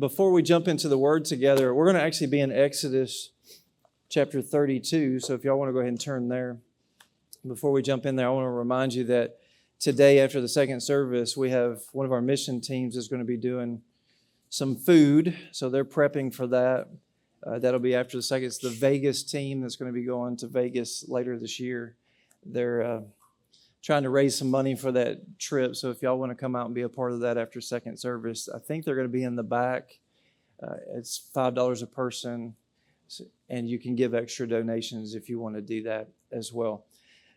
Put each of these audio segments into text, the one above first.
before we jump into the Word together, we're going to actually be in Exodus chapter 32. So if y'all want to go ahead and turn there. Before we jump in there, I want to remind you that today after the second service, we have one of our mission teams is going to be doing some food. So they're prepping for that. That'll be after the second. It's the Vegas team that's going to be going to Vegas later this year. They're trying to raise some money for that trip. So if y'all want to come out and be a part of that after second service, I think they're going to be in the back. It's $5 a person, and you can give extra donations if you want to do that as well.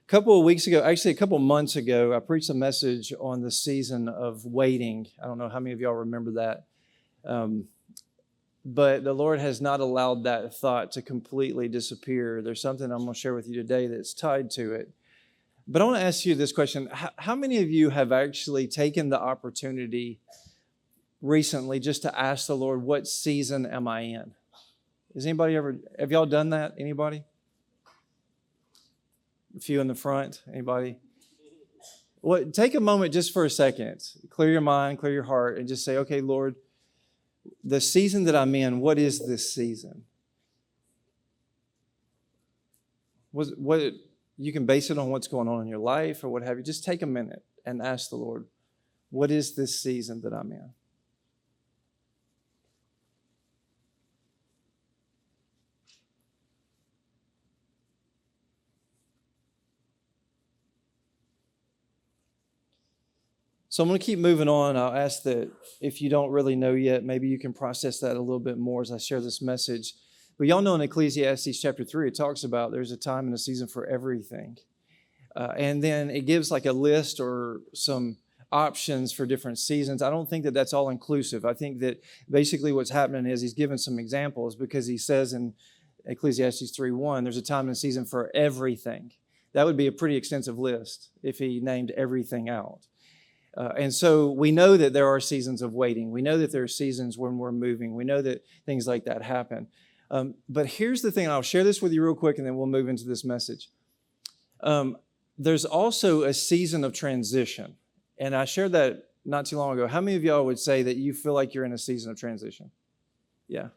A couple of months ago, I preached a message on the season of waiting. I don't know how many of y'all remember that. But the Lord has not allowed that thought to completely disappear. There's something I'm going to share with you today that's tied to it. But I want to ask you this question. How many of you have actually taken the opportunity recently just to ask the Lord, what season am I in? Have y'all done that? Anybody? A few in the front. Anybody? Well, take a moment just for a second. Clear your mind, clear your heart, and just say, okay, Lord, the season that I'm in, what is this season? What you can base it on what's going on in your life or what have you. Just take a minute and ask the Lord, what is this season that I'm in? So I'm going to keep moving on. I'll ask that if you don't really know yet, maybe you can process that a little bit more as I share this message. But y'all know in Ecclesiastes chapter 3, it talks about there's a time and a season for everything. And then it gives like a list or some options for different seasons. I don't think that that's all inclusive. I think that basically what's happening is he's given some examples because he says in Ecclesiastes 3:1, there's a time and a season for everything. That would be a pretty extensive list if he named everything out. And so we know that there are seasons of waiting. We know that there are seasons when we're moving. We know that things like that happen. But here's the thing, and I'll share this with you real quick, and then we'll move into this message. There's also a season of transition. And I shared that not too long ago. How many of y'all would say that you feel like you're in a season of transition? Yeah.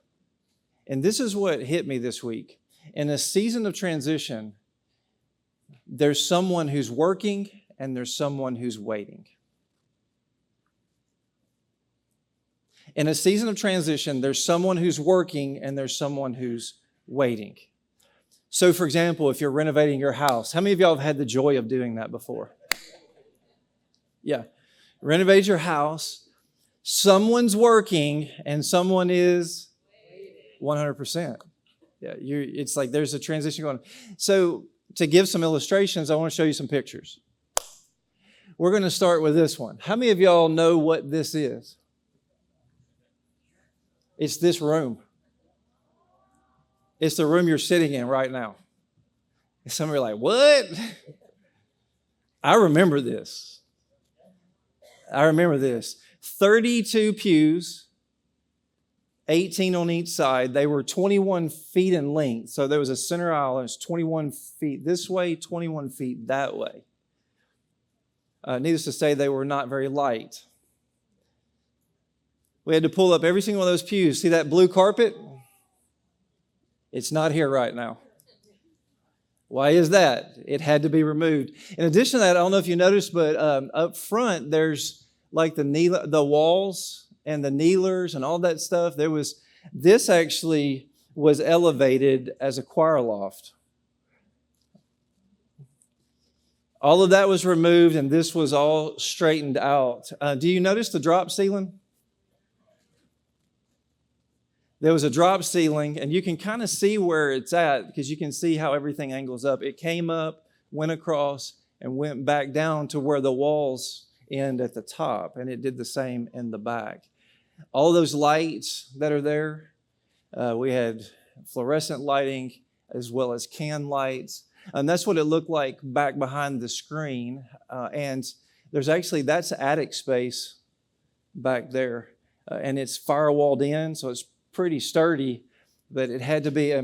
And this is what hit me this week. In a season of transition, there's someone who's working and there's someone who's waiting. In a season of transition, there's someone who's working and there's someone who's waiting. So, for example, if you're renovating your house, how many of y'all have had the joy of doing that before? Yeah. Renovate your house. Someone's working and someone is 100%. Yeah, it's like there's a transition going on. So, to give some illustrations, I want to show you some pictures. We're going to start with this one. How many of y'all know what this is? It's this room. It's the room you're sitting in right now. And some of you are like, what? I remember this. 32 pews, 18 on each side. They were 21 feet in length. So there was a center aisle. It's 21 feet this way, 21 feet that way. Needless to say, they were not very light. We had to pull up every single one of those pews. See that blue carpet? It's not here right now. Why is that? It had to be removed. In addition to that, I don't know if you noticed, but up front, there's like the walls and the kneelers and all that stuff. This actually was elevated as a choir loft. All of that was removed, and this was all straightened out. Do you notice the drop ceiling? There was a drop ceiling, and you can kind of see where it's at because you can see how everything angles up. It came up, went across, and went back down to where the walls end at the top, and it did the same in the back. All those lights that are there, we had fluorescent lighting as well as can lights, and that's what it looked like back behind the screen. And that's attic space back there, and it's firewalled in, so it's pretty sturdy, but it had to be.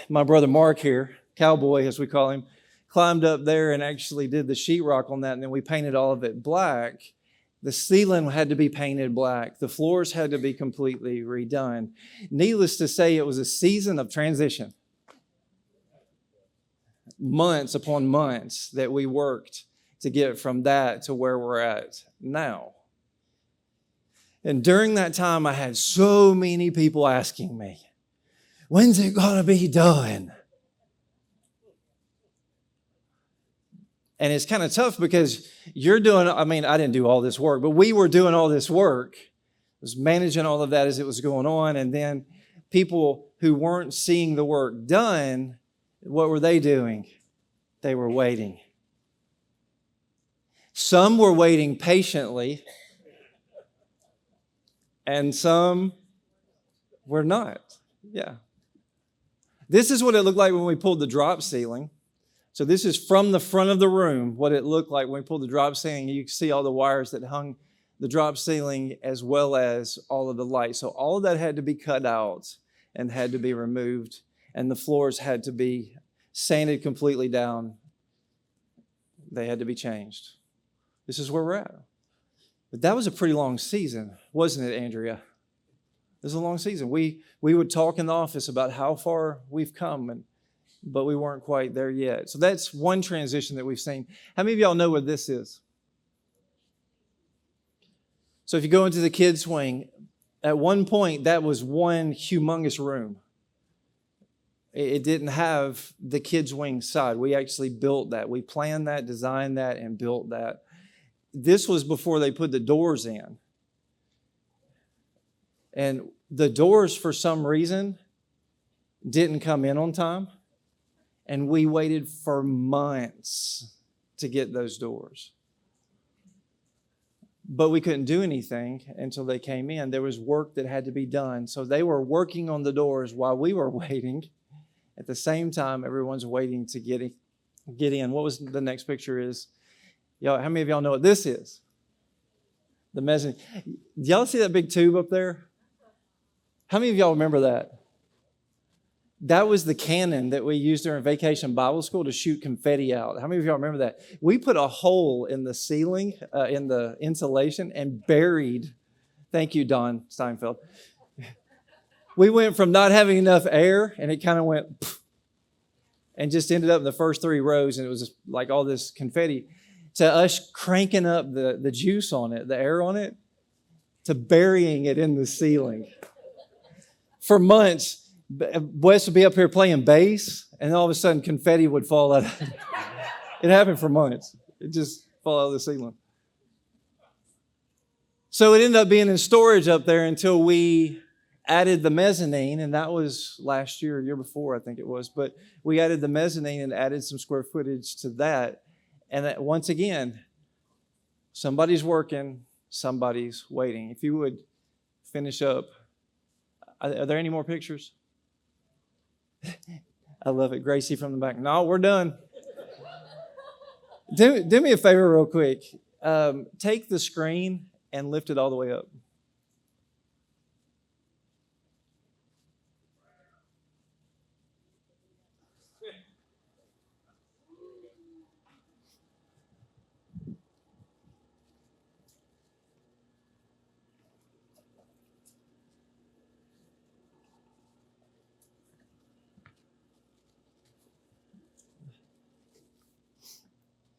My brother Mark here, cowboy as we call him, climbed up there and actually did the sheetrock on that, and then we painted all of it black. The ceiling had to be painted black. The floors had to be completely redone. Needless to say, it was a season of transition. Months upon months that we worked to get from that to where we're at now. And during that time, I had so many people asking me, when's it going to be done? And it's kind of tough because you're doing, I didn't do all this work, but we were doing all this work. I was managing all of that as it was going on. And then people who weren't seeing the work done, what were they doing? They were waiting. Some were waiting patiently, and some were not. Yeah. This is what it looked like when we pulled the drop ceiling. So this is from the front of the room, what it looked like when we pulled the drop ceiling. You can see all the wires that hung the drop ceiling as well as all of the lights. So all of that had to be cut out and had to be removed. And the floors had to be sanded completely down. They had to be changed. This is where we're at. But that was a pretty long season, wasn't it, Andrea? It was a long season. We would talk in the office about how far we've come, but we weren't quite there yet. So that's one transition that we've seen. How many of y'all know what this is? So if you go into the kids' wing, at one point, that was one humongous room. It didn't have the kids' wing side. We actually built that. We planned that, designed that, and built that. This was before they put the doors in. And the doors, for some reason, didn't come in on time. And we waited for months to get those doors. But we couldn't do anything until they came in. There was work that had to be done. So they were working on the doors while we were waiting. At the same time, everyone's waiting to get in. What was the next picture is? Y'all, how many of y'all know what this is? The mezzanine. Y'all see that big tube up there? How many of y'all remember that? That was the cannon that we used during vacation Bible school to shoot confetti out. How many of y'all remember that? We put a hole in the ceiling, in the insulation, and buried, thank you, Don Steinfeld. We went from not having enough air, and it kind of went, pff, and just ended up in the first 3 rows, and it was just like all this confetti, to us cranking up the juice on it, the air on it, to burying it in the ceiling. For months, Wes would be up here playing bass, and all of a sudden confetti would fall out. It happened for months. It just fall out of the ceiling. So it ended up being in storage up there until we added the mezzanine, and that was last year, year before, I think it was. But we added the mezzanine and added some square footage to that. And that, once again, somebody's working, somebody's waiting. If you would finish up. Are there any more pictures? I love it. Gracie from the back. No, we're done. Do me a favor real quick. Take the screen and lift it all the way up.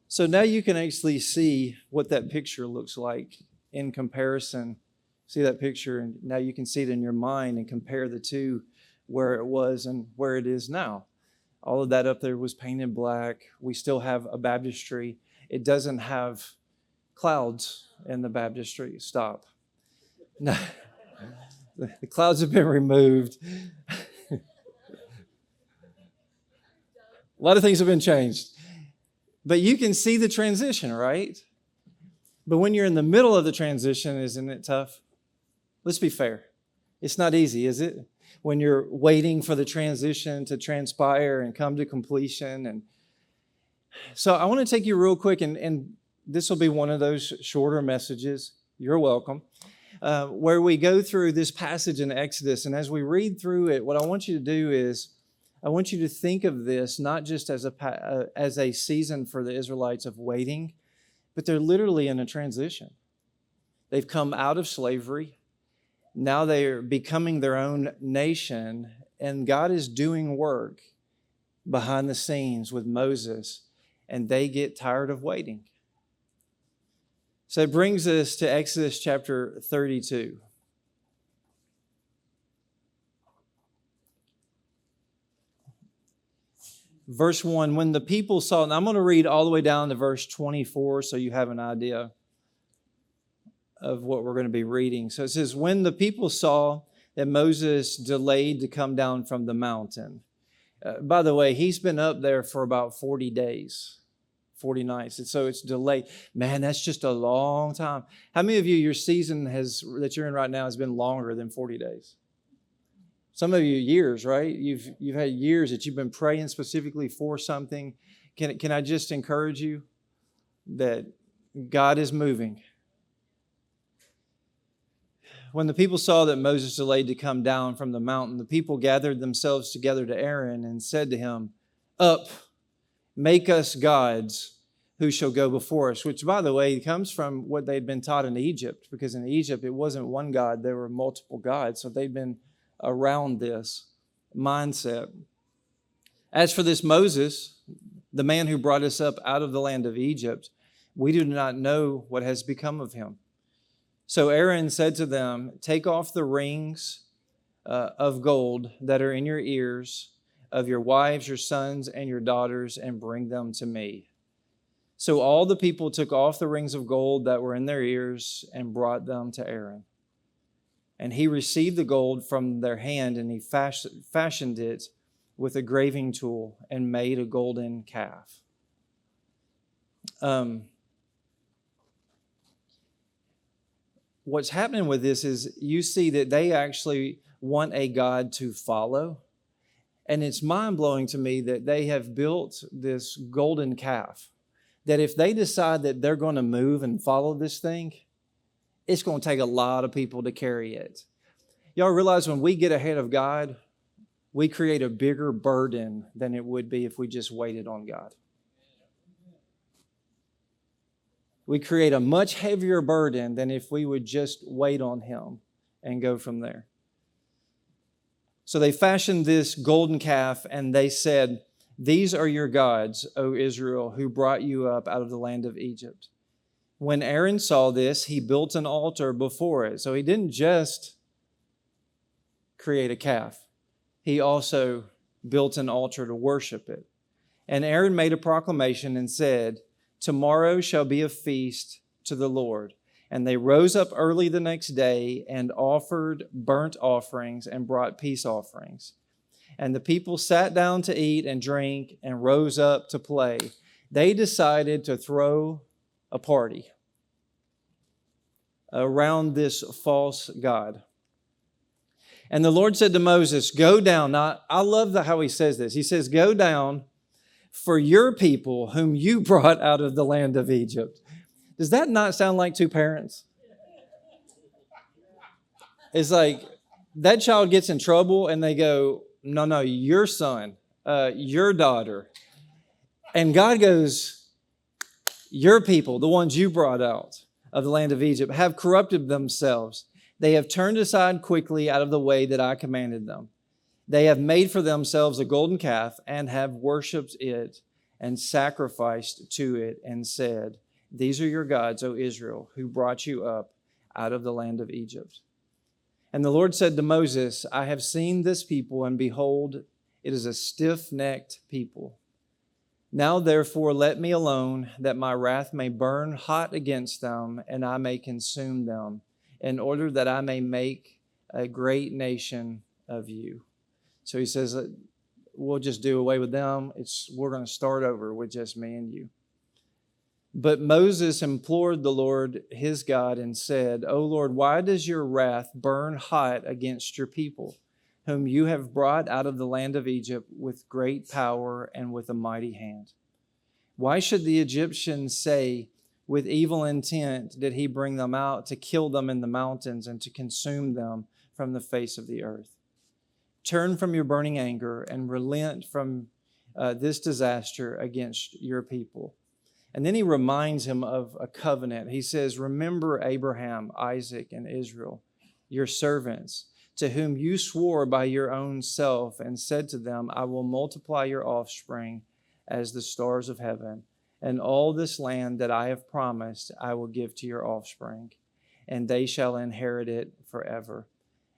So now you can actually see what that picture looks like in comparison. See that picture, and now you can see it in your mind and compare the two, where it was and where it is now. All of that up there was painted black. We still have a baptistry. It doesn't have clouds in the baptistry. Stop. No, the clouds have been removed. A lot of things have been changed. But you can see the transition, right? But when you're in the middle of the transition, isn't it tough? Let's be fair. It's not easy, is it? When you're waiting for the transition to transpire and come to completion. And so I want to take you real quick, and this will be one of those shorter messages. You're welcome. Where we go through this passage in Exodus. And as we read through it, what I want you to do is I want you to think of this not just as a season for the Israelites of waiting, but they're literally in a transition. They've come out of slavery. Now they're becoming their own nation, and God is doing work behind the scenes with Moses, and they get tired of waiting. So it brings us to Exodus chapter 32. Verse 1, when the people saw, and I'm going to read all the way down to verse 24 so you have an idea of what we're going to be reading. So it says, when the people saw that Moses delayed to come down from the mountain. By the way, he's been up there for about 40 days, 40 nights. And so it's delayed. Man, that's just a long time. How many of you, your season that you're in right now has been longer than 40 days? Some of you years, right? You've had years that you've been praying specifically for something. Can I just encourage you that God is moving? When the people saw that Moses delayed to come down from the mountain, the people gathered themselves together to Aaron and said to him, "Up, make us gods who shall go before us," which, by the way, comes from what they'd been taught in Egypt, because in Egypt it wasn't one God, there were multiple gods. So they'd been around this mindset. As for this Moses, the man who brought us up out of the land of Egypt, we do not know what has become of him. So Aaron said to them, "Take off the rings of gold that are in your ears of your wives, your sons, and your daughters, and bring them to me." So all the people took off the rings of gold that were in their ears and brought them to Aaron. And he received the gold from their hand, and he fashioned it with a graving tool and made a golden calf. What's happening with this is you see that they actually want a God to follow. And it's mind-blowing to me that they have built this golden calf, that if they decide that they're going to move and follow this thing, it's going to take a lot of people to carry it. Y'all realize when we get ahead of God, we create a bigger burden than it would be if we just waited on God. We create a much heavier burden than if we would just wait on Him and go from there. So they fashioned this golden calf, and they said, "These are your gods, O Israel, who brought you up out of the land of Egypt." When Aaron saw this, he built an altar before it. So he didn't just create a calf. He also built an altar to worship it. And Aaron made a proclamation and said, "Tomorrow shall be a feast to the Lord." And they rose up early the next day and offered burnt offerings and brought peace offerings. And the people sat down to eat and drink and rose up to play. They decided to throw a party around this false god. And the Lord said to Moses, "Go down." Now, I love how he says this. He says, "Go down, for your people whom you brought out of the land of Egypt." Does that not sound like two parents? It's like that child gets in trouble and they go, no, your son, your daughter. And God goes, "Your people, the ones you brought out of the land of Egypt, have corrupted themselves. They have turned aside quickly out of the way that I commanded them. They have made for themselves a golden calf and have worshipped it and sacrificed to it and said, 'These are your gods, O Israel, who brought you up out of the land of Egypt.' And the Lord said to Moses, 'I have seen this people, and behold, it is a stiff-necked people. Now therefore let me alone, that my wrath may burn hot against them, and I may consume them, in order that I may make a great nation of you.'" So he says, we'll just do away with them. We're going to start over with just me and you. But Moses implored the Lord his God and said, "O Lord, why does your wrath burn hot against your people, whom you have brought out of the land of Egypt with great power and with a mighty hand? Why should the Egyptians say, 'With evil intent did he bring them out to kill them in the mountains and to consume them from the face of the earth'? Turn from your burning anger and relent from this disaster against your people." And then he reminds him of a covenant. He says, remember Abraham, Isaac, and Israel, your servants, to whom you swore by your own self and said to them, I will multiply your offspring as the stars of heaven, and all this land that I have promised I will give to your offspring, and they shall inherit it forever.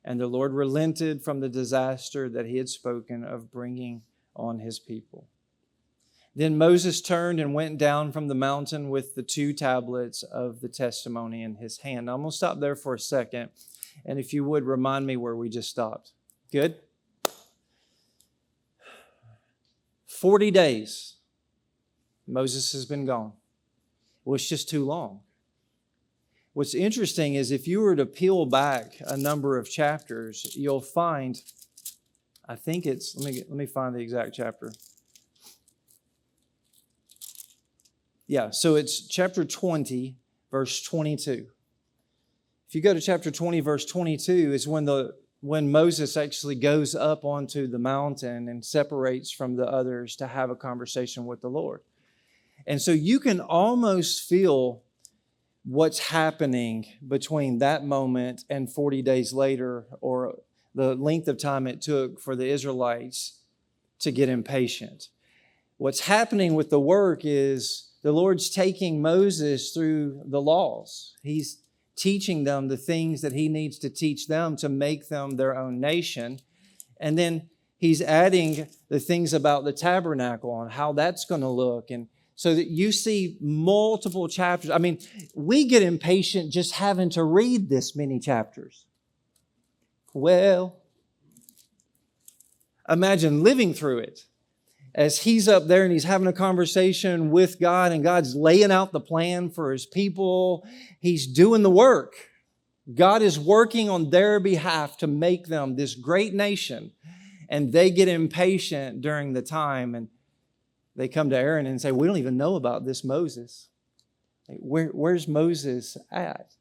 And the Lord relented from the disaster that he had spoken of bringing on his people. Then Moses turned and went down from the mountain with the 2 tablets of the testimony in his hand. Now, I'm going to stop there for a second. And if you would, remind me where we just stopped. Good? 40 days. Moses has been gone. Well, it's just too long. What's interesting is if you were to peel back a number of chapters, you'll find, I think it's, let me find the exact chapter. Yeah, so it's chapter 20, verse 22. If you go to chapter 20, verse 22, is when Moses actually goes up onto the mountain and separates from the others to have a conversation with the Lord. And so you can almost feel what's happening between that moment and 40 days later, or the length of time it took for the Israelites to get impatient. What's happening with the work is the Lord's taking Moses through the laws. He's teaching them the things that he needs to teach them to make them their own nation. And then he's adding the things about the tabernacle and how that's going to look. And so that you see multiple chapters. I mean, we get impatient just having to read this many chapters. Well, imagine living through it. As he's up there and he's having a conversation with God and God's laying out the plan for his people. He's doing the work. God is working on their behalf to make them this great nation. And they get impatient during the time and they come to Aaron and say, we don't even know about this Moses. Where's Moses at?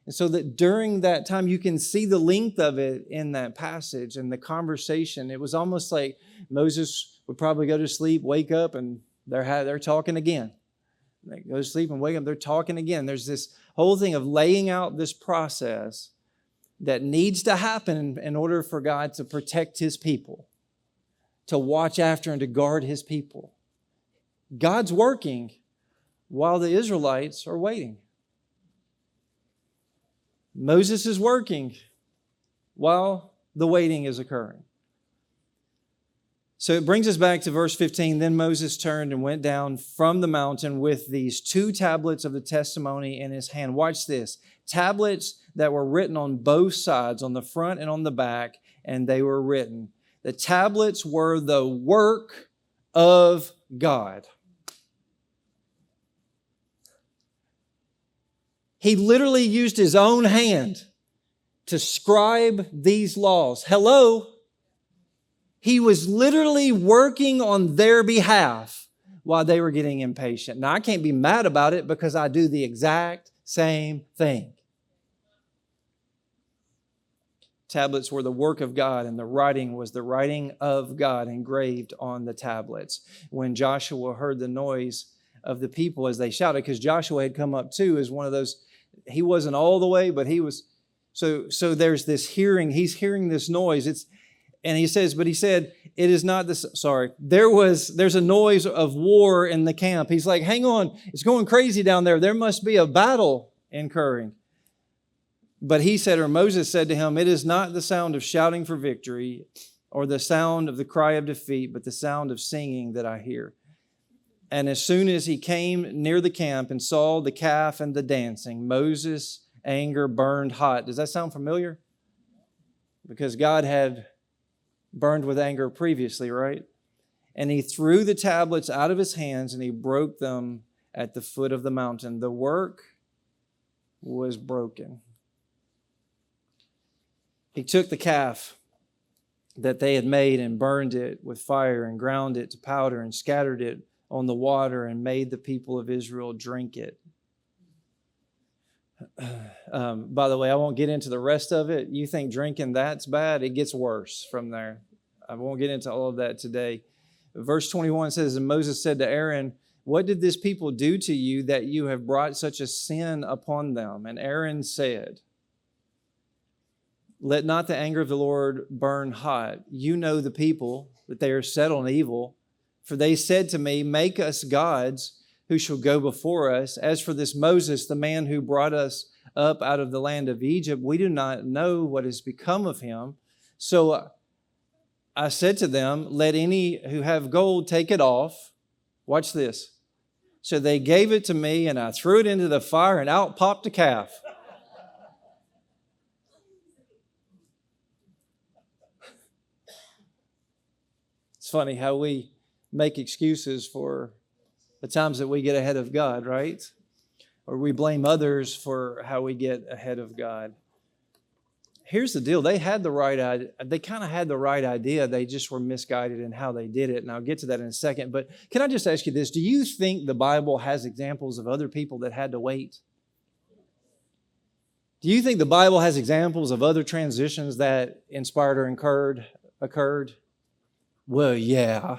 And so that during that time, you can see the length of it in that passage and the conversation. It was almost like Moses would probably go to sleep, wake up, and they're talking again. They go to sleep and wake up, they're talking again. There's this whole thing of laying out this process that needs to happen in order for God to protect his people, to watch after and to guard his people. God's working while the Israelites are waiting. Moses is working while the waiting is occurring. So it brings us back to verse 15. Then Moses turned and went down from the mountain with these 2 tablets of the testimony in his hand. Watch this. Tablets that were written on both sides, on the front and on the back, and they were written. The tablets were the work of God. He literally used his own hand to scribe these laws. Hello? He was literally working on their behalf while they were getting impatient. Now, I can't be mad about it because I do the exact same thing. Tablets were the work of God, and the writing was the writing of God engraved on the tablets. When Joshua heard the noise of the people as they shouted, because Joshua had come up too as one of those, he wasn't all the way, but he was. So there's this hearing. He's hearing this noise. And he said, it is not this. Sorry, there's a noise of war in the camp. He's like, hang on, it's going crazy down there. There must be a battle incurring. But he said, or Moses said to him, it is not the sound of shouting for victory or the sound of the cry of defeat, but the sound of singing that I hear. And as soon as he came near the camp and saw the calf and the dancing, Moses' anger burned hot. Does that sound familiar? Because God had burned with anger previously, right? And he threw the tablets out of his hands and he broke them at the foot of the mountain. The work was broken. He took the calf that they had made and burned it with fire and ground it to powder and scattered it on the water and made the people of Israel drink it. By the way, I won't get into the rest of it. You think drinking that's bad? It gets worse from there. I won't get into all of that today. Verse 21 says, and Moses said to Aaron, what did this people do to you that you have brought such a sin upon them? And Aaron said, let not the anger of the Lord burn hot. You know the people, that they are set on evil. For they said to me, make us gods who shall go before us. As for this Moses, the man who brought us up out of the land of Egypt, we do not know what has become of him. So I said to them, let any who have gold take it off. Watch this. So they gave it to me, and I threw it into the fire, and out popped a calf. It's funny how we make excuses for the times that we get ahead of God, right? Or we blame others for how we get ahead of God. Here's the deal. They kind of had the right idea. They just were misguided in how they did it. And I'll get to that in a second. But can I just ask you this? Do you think the Bible has examples of other people that had to wait? Do you think the Bible has examples of other transitions that inspired or occurred? Well, yeah.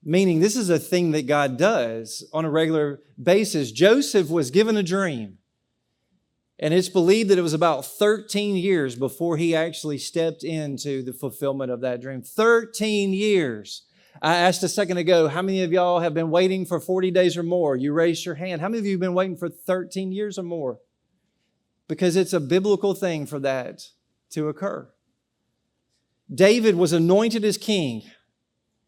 Meaning this is a thing that God does on a regular basis. Joseph was given a dream. And it's believed that it was about 13 years before he actually stepped into the fulfillment of that dream. 13 years. I asked a second ago, how many of y'all have been waiting for 40 days or more? You raised your hand. How many of you have been waiting for 13 years or more? Because it's a biblical thing for that to occur. David was anointed as king.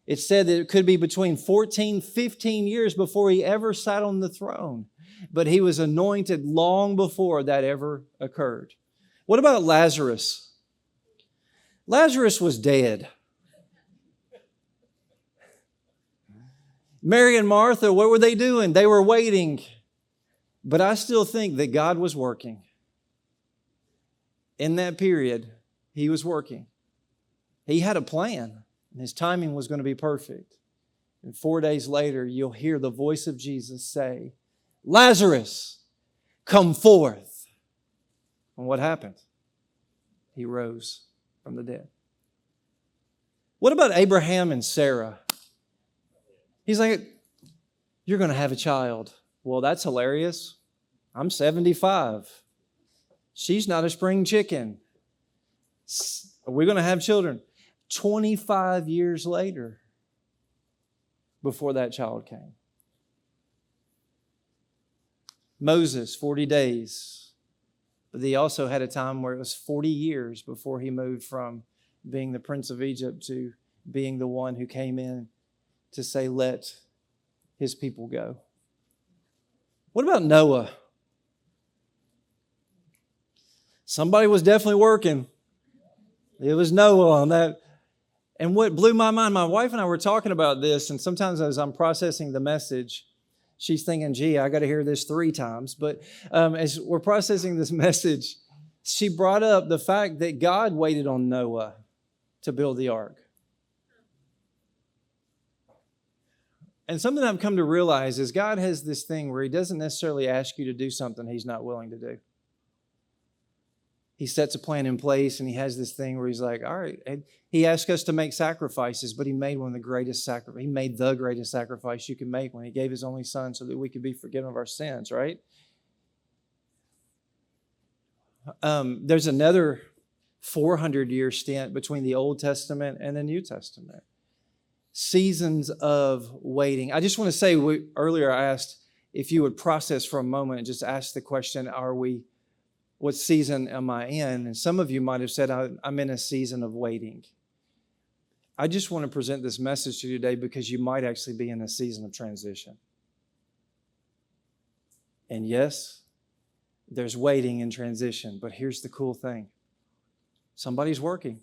It said that it could be between 14, 15 years before he ever sat on the throne. But he was anointed long before that ever occurred. What about Lazarus? Lazarus was dead. Mary and Martha, what were they doing? They were waiting. But I still think that God was working. In that period, He was working. He had a plan, and His timing was going to be perfect. And 4 days later, you'll hear the voice of Jesus say, Lazarus, come forth. And what happened? He rose from the dead. What about Abraham and Sarah? He's like, you're going to have a child. Well, that's hilarious. I'm 75. She's not a spring chicken. Are we going to have children? 25 years later, before that child came. Moses, 40 days. But he also had a time where it was 40 years before he moved from being the prince of Egypt to being the one who came in to say, let his people go. What about Noah? Somebody was definitely working. It was Noah on that. And what blew my mind, my wife and I were talking about this, and sometimes as I'm processing the message, she's thinking, gee, I got to hear this 3 times. But as we're processing this message, she brought up the fact that God waited on Noah to build the ark. And something I've come to realize is God has this thing where He doesn't necessarily ask you to do something He's not willing to do. He sets a plan in place, and He has this thing where He's like, all right. And He asked us to make sacrifices, but He made one of the greatest sacrifices. He made the greatest sacrifice you can make when He gave His only Son so that we could be forgiven of our sins, right? There's another 400-year stint between the Old Testament and the New Testament. Seasons of waiting. I just want to say, earlier I asked if you would process for a moment and just ask the question, what season am I in? And some of you might have said, I'm in a season of waiting. I just want to present this message to you today because you might actually be in a season of transition. And yes, there's waiting and transition, but here's the cool thing. Somebody's working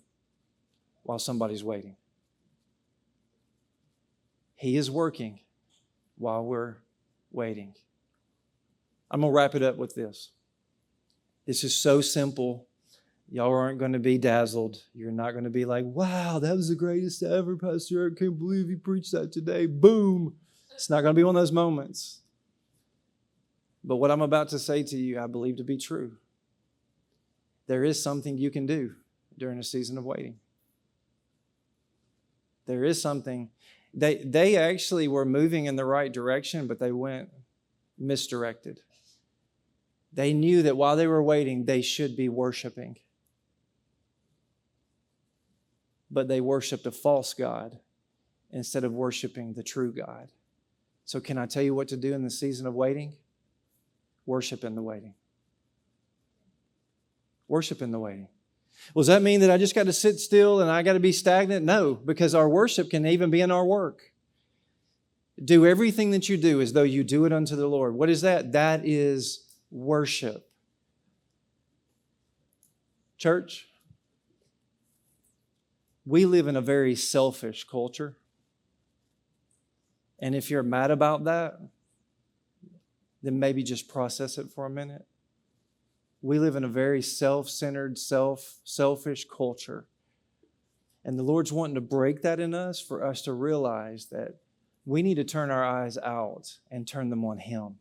while somebody's waiting. He is working while we're waiting. I'm going to wrap it up with this. This is so simple. Y'all aren't going to be dazzled. You're not going to be like, wow, that was the greatest ever, Pastor Eric. I can't believe he preached that today. Boom. It's not going to be one of those moments. But what I'm about to say to you, I believe to be true. There is something you can do during a season of waiting. There is something. They actually were moving in the right direction, but they went misdirected. They knew that while they were waiting, they should be worshiping. But they worshiped a false god instead of worshiping the true God. So can I tell you what to do in the season of waiting? Worship in the waiting. Worship in the waiting. Well, does that mean that I just got to sit still and I got to be stagnant? No, because our worship can even be in our work. Do everything that you do as though you do it unto the Lord. What is that? That is worship. Church, we live in a very selfish culture. And if you're mad about that, then maybe just process it for a minute. We live in a very self-centered, selfish culture. And the Lord's wanting to break that in us for us to realize that we need to turn our eyes out and turn them on Him.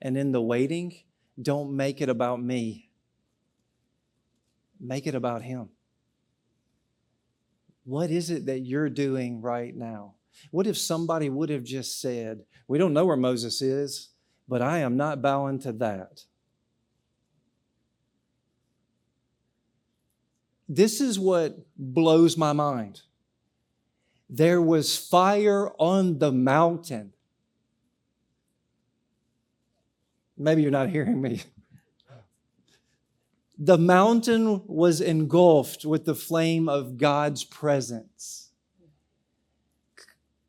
And in the waiting, don't make it about me. Make it about Him. What is it that you're doing right now? What if somebody would have just said, we don't know where Moses is, but I am not bowing to that. This is what blows my mind. There was fire on the mountain. Maybe you're not hearing me. The mountain was engulfed with the flame of God's presence.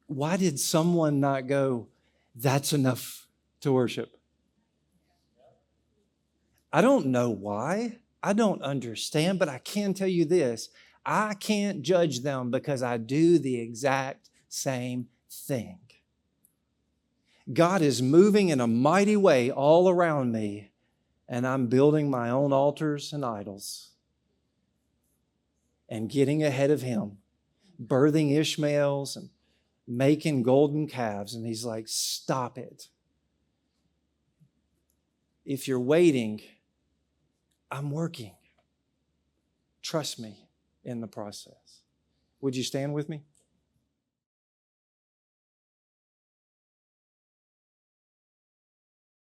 Why did someone not go, that's enough to worship? I don't know why. I don't understand, but I can tell you this. I can't judge them because I do the exact same thing. God is moving in a mighty way all around me, and I'm building my own altars and idols and getting ahead of Him, birthing Ishmaels and making golden calves. And He's like, stop it. If you're waiting, I'm working. Trust me in the process. Would you stand with me?